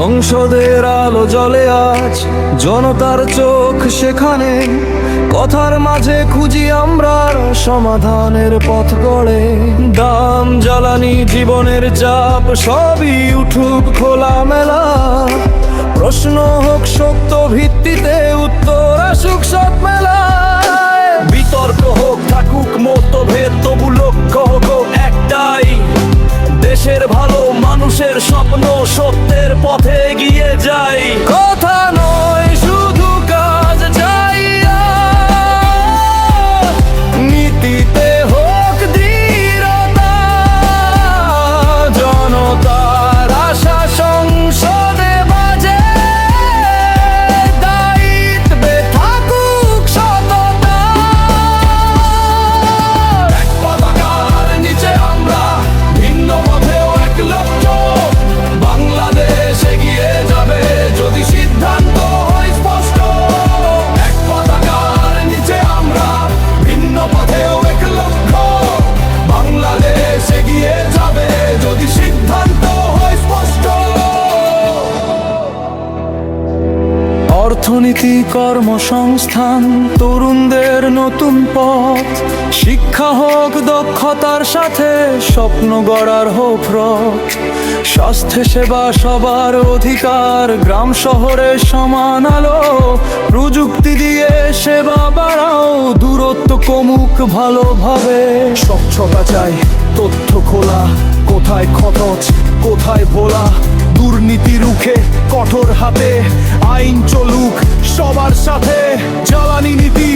সংসদের আলো জ্বলে আজ, জনতার চোখ সেখানে। কথার মাঝে খুঁজি আমরা সমাধানের পথ গড়ে। দাম, জ্বালানি, জীবনের চাপ সবই উঠুক খোলামেলা। প্রশ্ন হোক সত্য ভিত্তিতে, উত্তর আসুক সৎ মেলায়। বিতর্ক হোক, থাকুক মতভেদ, তবু লক্ষ্য হোক একটাই, দেশের ভালো, মানুষের স্বপ্ন, সত্যের পথে এগিয়ে যাই। কথা নয় শুধু কাজ চাই, নীতিতে হোক দৃঢ়তা। জনতার আশা সংসদে বাজে, দায়িত্বে থাকুক সততা। এক পতাকার নিচে আমরা, ভিন্ন পথেও এক লক্ষ্য। বাংলাদেশ এগিয়ে যাবে যদি সিদ্ধান্ত হয় স্পষ্ট। এক পতাকার নিচে আমরা, ভিন্ন পথেও এক লক্ষ্য। বাংলাদেশ এগিয়ে যাবে যদি সিদ্ধান্ত হয় স্পষ্ট। অর্থনীতি, কর্মসংস্থান, তরুণদের নতুন পথ। শিক্ষা হোক দক্ষতার সাথে, স্বপ্ন গড়ার হোক রথ। স্বাস্থ্য সেবা সবার অধিকার, গ্রাম শহরে সমান আলো। প্রযুক্তি দিয়ে সেবা বাড়াও, দূরত্ব কমুক ভালোভাবে। স্বচ্ছতা চাই, তথ্য খোলা, কোথায় খরচ কোথায় ভোলা। দুর্নীতি রুখে কঠোর হাতে, আইন চলুক সবার সাথে। জ্বালানি নীতি